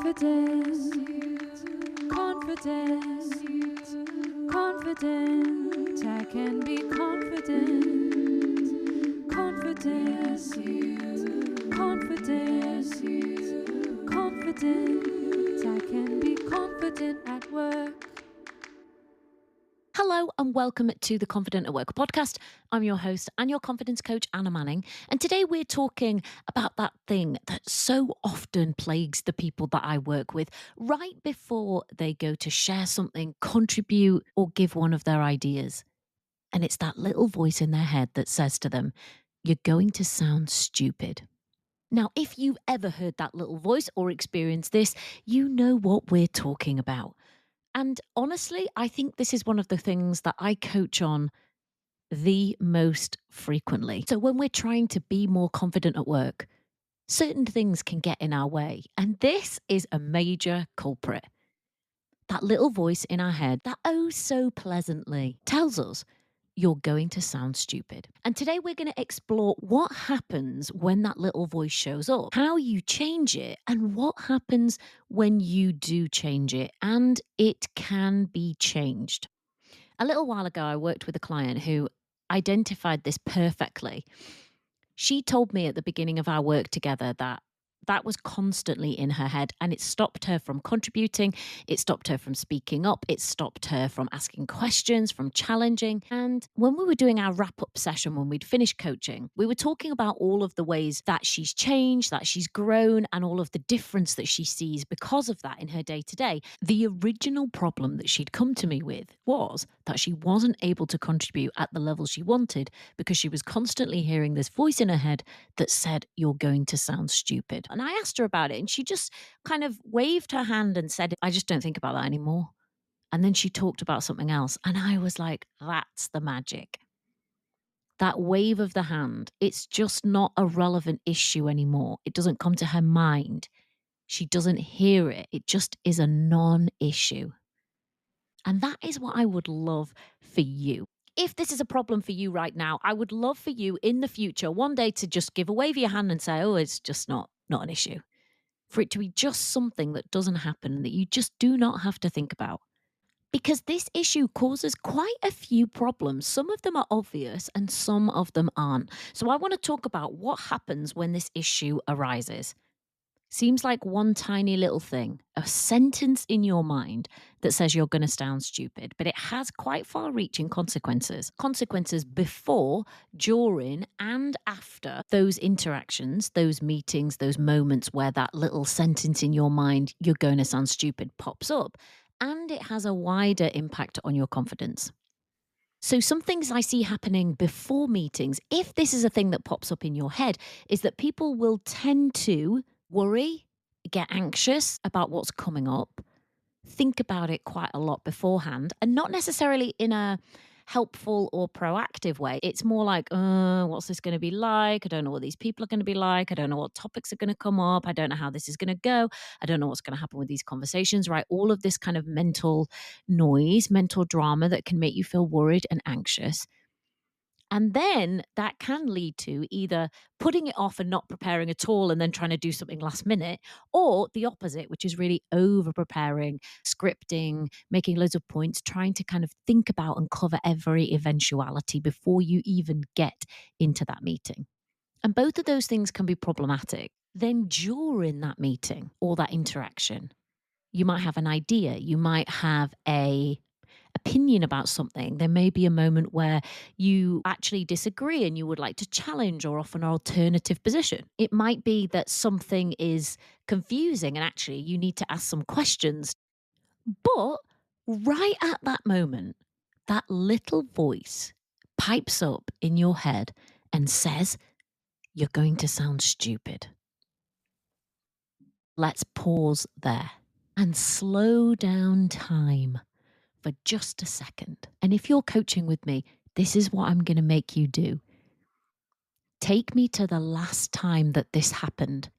Confidence, confidence, confident. I can be confident, confidence, confidence, confident. I can be confident at work. Hello and welcome to the Confident at Work podcast. I'm your host and your confidence coach, Anna Manning. And today we're talking about that thing that so often plagues the people that I work with right before they go to share something, contribute, or give one of their ideas. And it's that little voice in their head that says to them, "You're going to sound stupid." Now, if you've ever heard that little voice or experienced this, you know what we're talking about. And honestly, I think this is one of the things that I coach on the most frequently. So when we're trying to be more confident at work, certain things can get in our way. And this is a major culprit. That little voice in our head that oh so pleasantly tells us you're going to sound stupid. And today we're going to explore what happens when that little voice shows up, how you change it, and what happens when you do change it. And it can be changed. A little while ago, I worked with a client who identified this perfectly. She told me at the beginning of our work together that was constantly in her head, and it stopped her from contributing. It stopped her from speaking up. It stopped her from asking questions, from challenging. And when we were doing our wrap up session, when we'd finished coaching, we were talking about all of the ways that she's changed, that she's grown, and all of the difference that she sees because of that in her day to day. The original problem that she'd come to me with was that she wasn't able to contribute at the level she wanted because she was constantly hearing this voice in her head that said, "You're going to sound stupid." And I asked her about it, and she just kind of waved her hand and said, "I just don't think about that anymore." And then she talked about something else. And I was like, that's the magic. That wave of the hand, it's just not a relevant issue anymore. It doesn't come to her mind. She doesn't hear it. It just is a non-issue. And that is what I would love for you. If this is a problem for you right now, I would love for you in the future one day to just give a wave of your hand and say, "Oh, it's just not an issue." For it to be just something that doesn't happen, that you just do not have to think about. Because this issue causes quite a few problems. Some of them are obvious and some of them aren't. So I want to talk about what happens when this issue arises. Seems like one tiny little thing, a sentence in your mind that says you're going to sound stupid, but it has quite far reaching consequences. Consequences before, during, and after those interactions, those meetings, those moments where that little sentence in your mind, "you're going to sound stupid," pops up. And it has a wider impact on your confidence. So, some things I see happening before meetings, if this is a thing that pops up in your head, is that people will tend to worry, get anxious about what's coming up, think about it quite a lot beforehand, and not necessarily in a helpful or proactive way. It's more like, what's this going to be like? I don't know what these people are going to be like. I don't know what topics are going to come up. I don't know how this is going to go. I don't know what's going to happen with these conversations, right? All of this kind of mental noise, mental drama that can make you feel worried and anxious. And then that can lead to either putting it off and not preparing at all and then trying to do something last minute, or the opposite, which is really over preparing, scripting, making loads of points, trying to kind of think about and cover every eventuality before you even get into that meeting. And both of those things can be problematic. Then during that meeting or that interaction, you might have an idea, you might have a opinion about something. There may be a moment where you actually disagree and you would like to challenge or offer an alternative position. It might be that something is confusing and actually you need to ask some questions. But right at that moment, that little voice pipes up in your head and says, "You're going to sound stupid." Let's pause there and slow down time for just a second. And if you're coaching with me, this is what I'm going to make you do. Take me to the last time that this happened.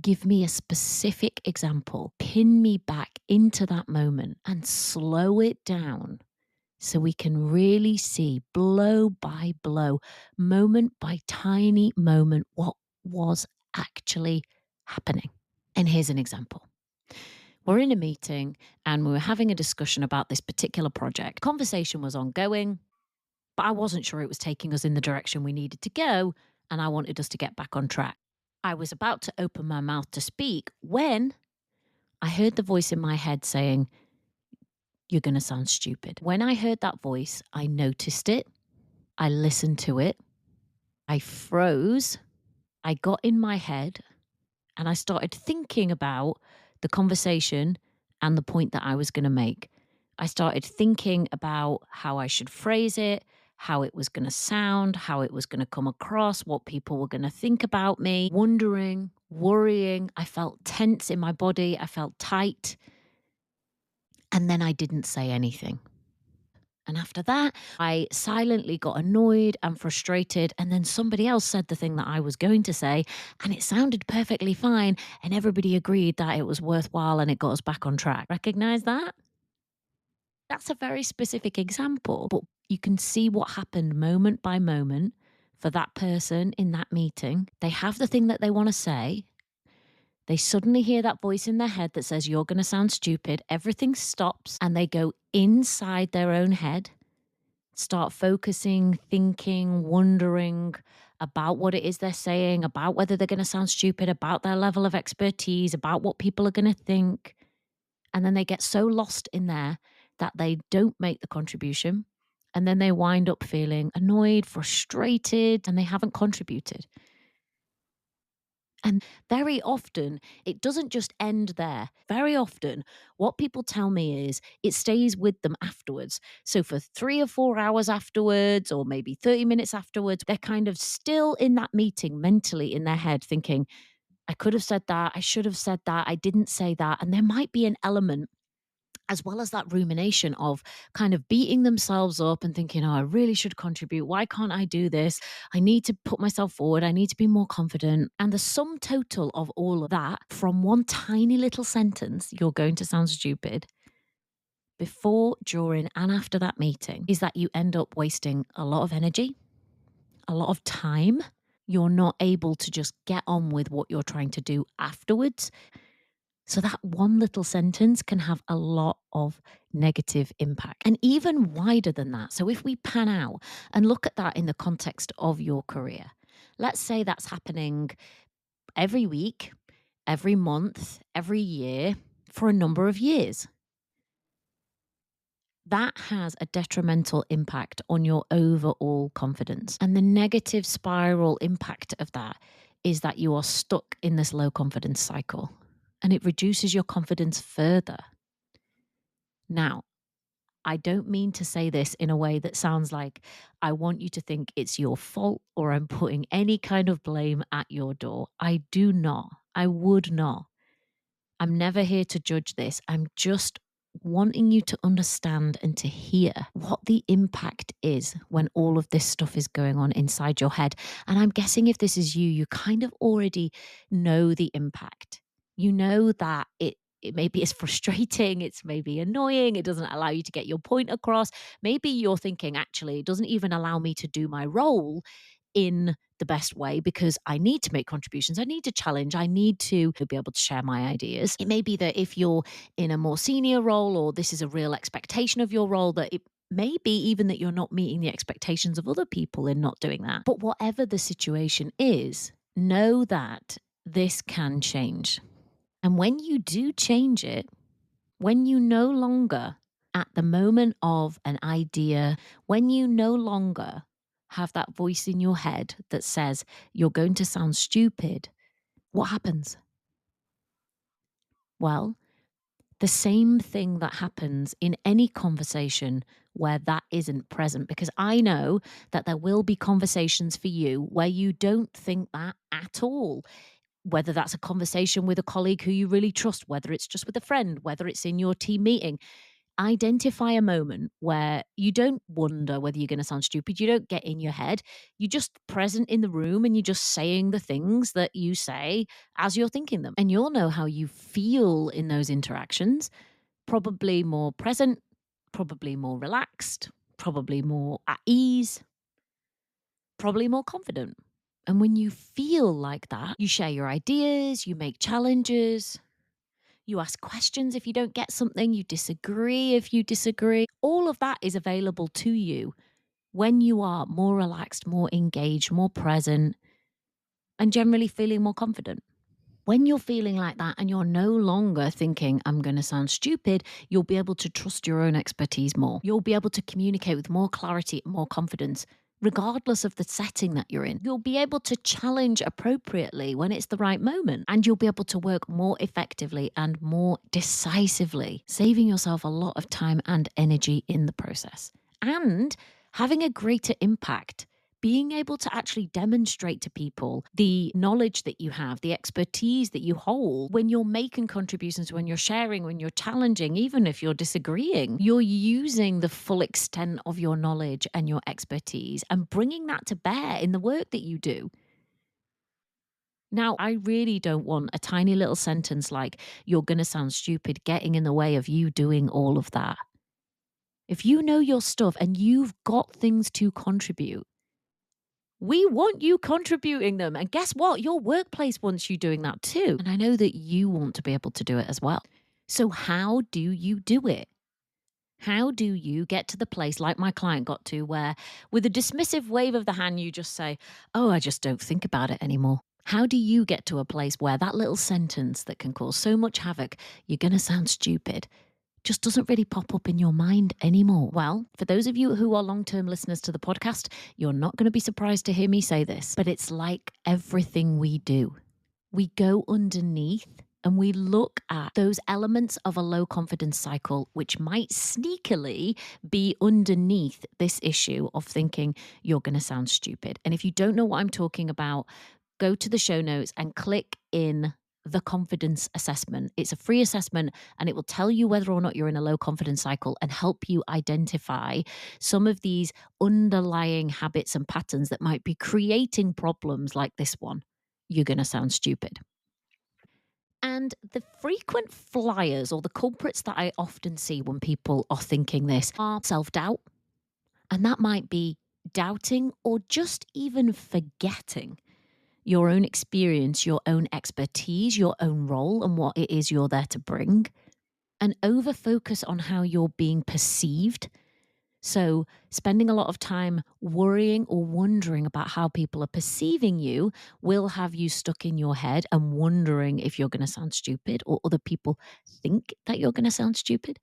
Give me a specific example. Pin me back into that moment and slow it down so we can really see blow by blow, moment by tiny moment, what was actually happening. And here's an example. We're in a meeting and we were having a discussion about this particular project. Conversation was ongoing, but I wasn't sure it was taking us in the direction we needed to go, and I wanted us to get back on track. I was about to open my mouth to speak when I heard the voice in my head saying, "You're going to sound stupid." When I heard that voice, I noticed it. I listened to it. I froze. I got in my head and I started thinking about the conversation and the point that I was going to make. I started thinking about how I should phrase it, how it was going to sound, how it was going to come across, what people were going to think about me, wondering, worrying. I felt tense in my body, I felt tight. And then I didn't say anything. And after that, I silently got annoyed and frustrated. And then somebody else said the thing that I was going to say, and it sounded perfectly fine. And everybody agreed that it was worthwhile and it got us back on track. Recognize that? That's a very specific example, but you can see what happened moment by moment for that person in that meeting. They have the thing that they want to say. They suddenly hear that voice in their head that says, "You're going to sound stupid." Everything stops and they go inside their own head, start focusing, thinking, wondering about what it is they're saying, about whether they're going to sound stupid, about their level of expertise, about what people are going to think. And then they get so lost in there that they don't make the contribution. And then they wind up feeling annoyed, frustrated, and they haven't contributed. And very often, it doesn't just end there. Very often, what people tell me is it stays with them afterwards. So, for 3 or 4 hours afterwards, or maybe 30 minutes afterwards, they're kind of still in that meeting mentally in their head thinking, "I could have said that. I should have said that. I didn't say that." And there might be an element, as well as that rumination, of kind of beating themselves up and thinking, "Oh, I really should contribute. Why can't I do this? I need to put myself forward. I need to be more confident." And the sum total of all of that, from one tiny little sentence, "You're going to sound stupid," before, during, and after that meeting, is that you end up wasting a lot of energy, a lot of time. You're not able to just get on with what you're trying to do afterwards. So that one little sentence can have a lot of negative impact, and even wider than that. So if we pan out and look at that in the context of your career, let's say that's happening every week, every month, every year for a number of years. That has a detrimental impact on your overall confidence. And the negative spiral impact of that is that you are stuck in this low confidence cycle, and it reduces your confidence further. Now, I don't mean to say this in a way that sounds like I want you to think it's your fault or I'm putting any kind of blame at your door. I do not. I would not. I'm never here to judge this. I'm just wanting you to understand and to hear what the impact is when all of this stuff is going on inside your head. And I'm guessing if this is you, you kind of already know the impact. You know that it maybe is frustrating, it's maybe annoying, it doesn't allow you to get your point across. Maybe you're thinking, actually, it doesn't even allow me to do my role in the best way because I need to make contributions. I need to challenge. I need to be able to share my ideas. It may be that if you're in a more senior role or this is a real expectation of your role, that it may be even that you're not meeting the expectations of other people in not doing that. But whatever the situation is, know that this can change. And when you do change it, when you no longer, at the moment of an idea, when you no longer have that voice in your head that says you're going to sound stupid, what happens? Well, the same thing that happens in any conversation where that isn't present, because I know that there will be conversations for you where you don't think that at all. Whether that's a conversation with a colleague who you really trust, whether it's just with a friend, whether it's in your team meeting, identify a moment where you don't wonder whether you're going to sound stupid. You don't get in your head. You're just present in the room and you're just saying the things that you say as you're thinking them. And you'll know how you feel in those interactions. Probably more present, probably more relaxed, probably more at ease, probably more confident. And when you feel like that, you share your ideas, you make challenges, You ask questions if you don't get something, you disagree if you disagree. All of that is available to you when you are more relaxed, more engaged, more present, and generally feeling more confident. When you're feeling like that and you're no longer thinking, I'm going to sound stupid, you'll be able to trust your own expertise more. You'll be able to communicate with more clarity, more confidence, regardless of the setting that you're in. You'll be able to challenge appropriately when it's the right moment, and you'll be able to work more effectively and more decisively, saving yourself a lot of time and energy in the process, and having a greater impact, being able to actually demonstrate to people the knowledge that you have, the expertise that you hold when you're making contributions, when you're sharing, when you're challenging, even if you're disagreeing, you're using the full extent of your knowledge and your expertise and bringing that to bear in the work that you do. Now, I really don't want a tiny little sentence like, you're going to sound stupid, getting in the way of you doing all of that. If you know your stuff and you've got things to contribute, we want you contributing them. And guess what? Your workplace wants you doing that too. And I know that you want to be able to do it as well. So, how do you do it? How do you get to the place like my client got to, where with a dismissive wave of the hand, you just say, oh, I just don't think about it anymore? How do you get to a place where that little sentence that can cause so much havoc, you're going to sound stupid, just doesn't really pop up in your mind anymore? Well, for those of you who are long-term listeners to the podcast, you're not going to be surprised to hear me say this, but it's like everything we do. We go underneath and we look at those elements of a low confidence cycle, which might sneakily be underneath this issue of thinking you're going to sound stupid. And if you don't know what I'm talking about, go to the show notes and click in the confidence assessment. It's a free assessment and it will tell you whether or not you're in a low confidence cycle and help you identify some of these underlying habits and patterns that might be creating problems like this one. You're going to sound stupid. And the frequent flyers or the culprits that I often see when people are thinking this are self doubt. And that might be doubting or just even forgetting your own experience, your own expertise, your own role, and what it is you're there to bring. An over focus on how you're being perceived. So, spending a lot of time worrying or wondering about how people are perceiving you will have you stuck in your head and wondering if you're going to sound stupid or other people think that you're going to sound stupid.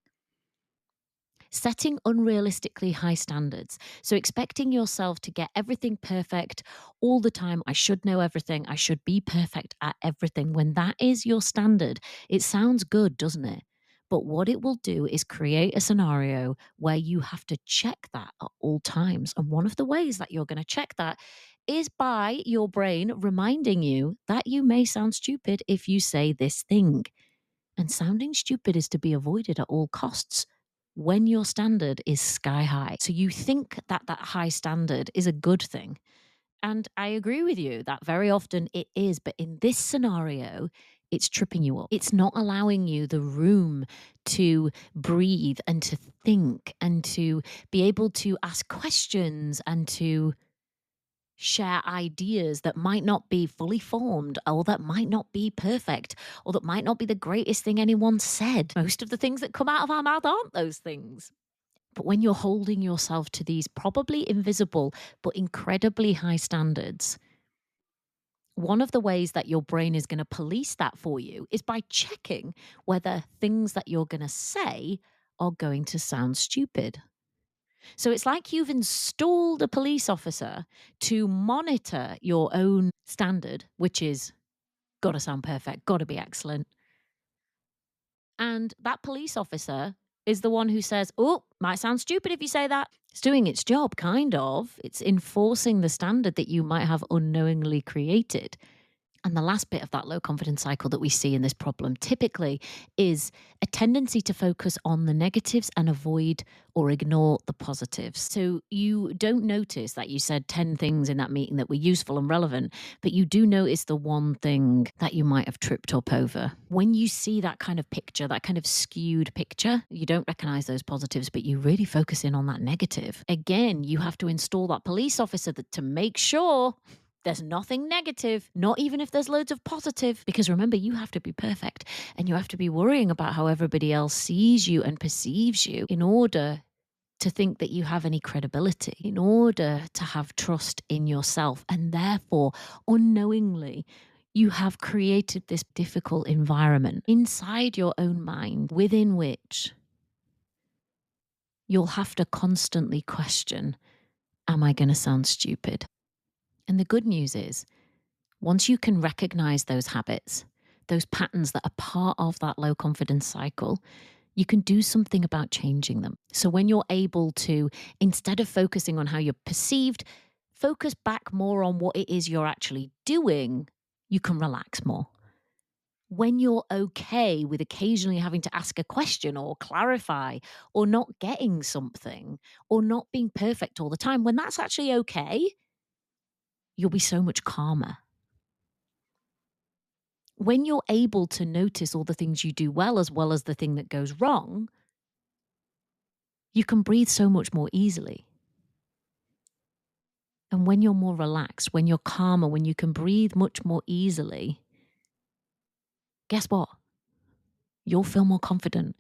Setting unrealistically high standards. So, expecting yourself to get everything perfect all the time. I should know everything. I should be perfect at everything. When that is your standard, it sounds good, doesn't it? But what it will do is create a scenario where you have to check that at all times. And one of the ways that you're going to check that is by your brain reminding you that you may sound stupid if you say this thing. And sounding stupid is to be avoided at all costs when your standard is sky high. So you think that that high standard is a good thing. And I agree with you that very often it is. But in this scenario, it's tripping you up. It's not allowing you the room to breathe and to think and to be able to ask questions and to share ideas that might not be fully formed or that might not be perfect or that might not be the greatest thing anyone said. Most of the things that come out of our mouth aren't those things. But when you're holding yourself to these probably invisible but incredibly high standards, one of the ways that your brain is going to police that for you is by checking whether things that you're going to say are going to sound stupid. So it's like you've installed a police officer to monitor your own standard, which is got to sound perfect, got to be excellent. And that police officer is the one who says, oh, might sound stupid if you say that. It's doing its job, kind of. It's enforcing the standard that you might have unknowingly created. And the last bit of that low confidence cycle that we see in this problem typically is a tendency to focus on the negatives and avoid or ignore the positives. So you don't notice that you said 10 things in that meeting that were useful and relevant, but you do notice the one thing that you might have tripped up over. When you see that kind of picture, that kind of skewed picture, you don't recognize those positives, but you really focus in on that negative. Again, you have to install that police officer to make sure There's nothing negative, not even if there's loads of positive, because remember, you have to be perfect and you have to be worrying about how everybody else sees you and perceives you in order to think that you have any credibility, in order to have trust in yourself. And therefore, unknowingly, you have created this difficult environment inside your own mind within which you'll have to constantly question, am I going to sound stupid? And the good news is, once you can recognize those habits, those patterns that are part of that low confidence cycle, you can do something about changing them. So when you're able to, instead of focusing on how you're perceived, focus back more on what it is you're actually doing, you can relax more. When you're okay with occasionally having to ask a question or clarify or not getting something or not being perfect all the time, when that's actually okay, you'll be so much calmer. When you're able to notice all the things you do well as the thing that goes wrong, you can breathe so much more easily. And when you're more relaxed, when you're calmer, when you can breathe much more easily, guess what? You'll feel more confident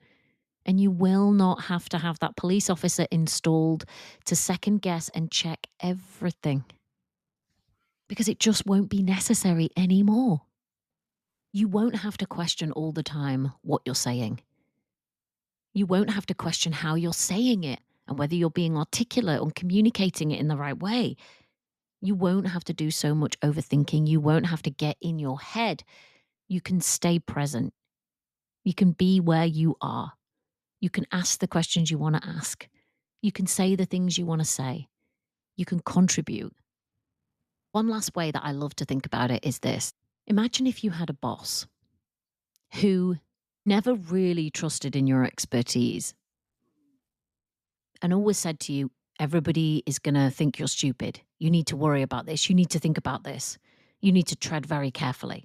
and you will not have to have that police officer installed to second guess and check everything because it just won't be necessary anymore. You won't have to question all the time what you're saying. You won't have to question how you're saying it and whether you're being articulate or communicating it in the right way. You won't have to do so much overthinking. You won't have to get in your head. You can stay present. You can be where you are. You can ask the questions you want to ask. You can say the things you want to say. You can contribute. One last way that I love to think about it is this. Imagine if you had a boss who never really trusted in your expertise and always said to you, everybody is going to think you're stupid. You need to worry about this. You need to think about this. You need to tread very carefully.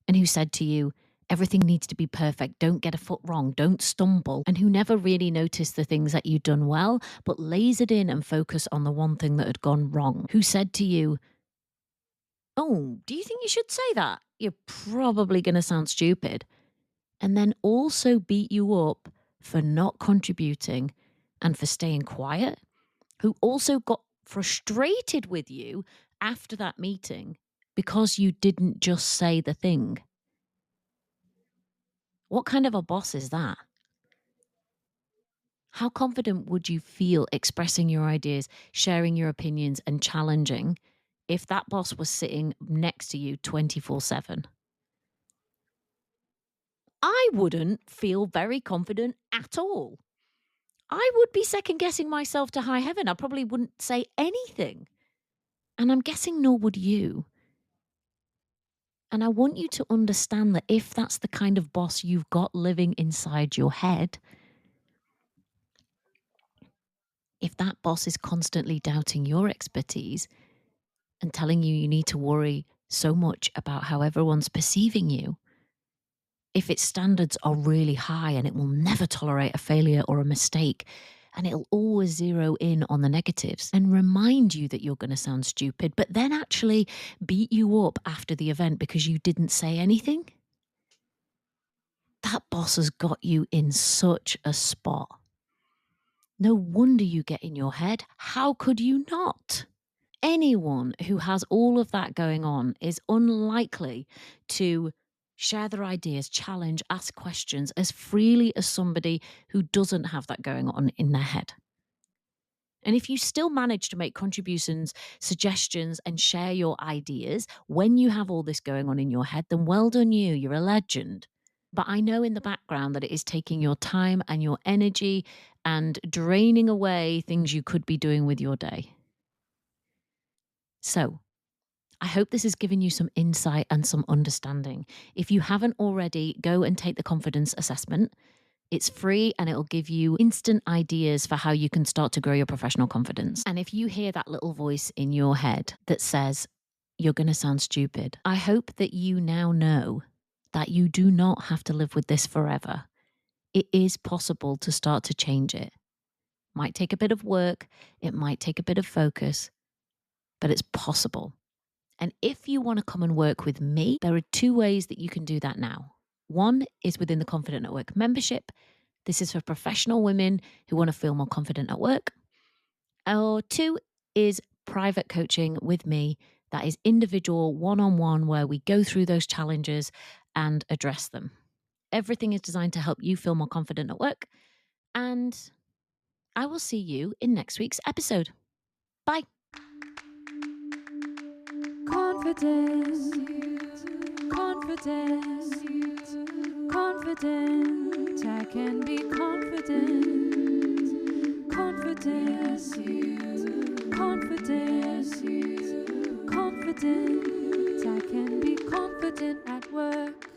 And who said to you, everything needs to be perfect. Don't get a foot wrong. Don't stumble. And who never really noticed the things that you'd done well, but lasered in and focused on the one thing that had gone wrong. Who said to you, oh, do you think you should say that? You're probably going to sound stupid. And then also beat you up for not contributing and for staying quiet. Who also got frustrated with you after that meeting because you didn't just say the thing. What kind of a boss is that? How confident would you feel expressing your ideas, sharing your opinions, and challenging if that boss was sitting next to you 24/7? I wouldn't feel very confident at all. I would be second guessing myself to high heaven. I probably wouldn't say anything. And I'm guessing nor would you. And I want you to understand that if that's the kind of boss you've got living inside your head, if that boss is constantly doubting your expertise and telling you you need to worry so much about how everyone's perceiving you, if its standards are really high and it will never tolerate a failure or a mistake, and it'll always zero in on the negatives and remind you that you're going to sound stupid, but then actually beat you up after the event because you didn't say anything, that boss has got you in such a spot. No wonder you get in your head. How could you not? Anyone who has all of that going on is unlikely to share their ideas, challenge, ask questions as freely as somebody who doesn't have that going on in their head. And if you still manage to make contributions, suggestions, and share your ideas when you have all this going on in your head, then well done you. You're a legend. But I know in the background that it is taking your time and your energy and draining away things you could be doing with your day. So, I hope this has given you some insight and some understanding. If you haven't already, go and take the confidence assessment. It's free and it'll give you instant ideas for how you can start to grow your professional confidence. And if you hear that little voice in your head that says, you're going to sound stupid, I hope that you now know that you do not have to live with this forever. It is possible to start to change it. Might take a bit of work, it might take a bit of focus, but it's possible. And if you want to come and work with me, there are two ways that you can do that now. One is within the Confident at Work membership. This is for professional women who want to feel more confident at work. Or two is private coaching with me. That is individual, one-on-one, where we go through those challenges and address them. Everything is designed to help you feel more confident at work. And I will see you in next week's episode. Bye. Confident, confident, confident. I can be confident, confident, confident, confident. I can be confident at work.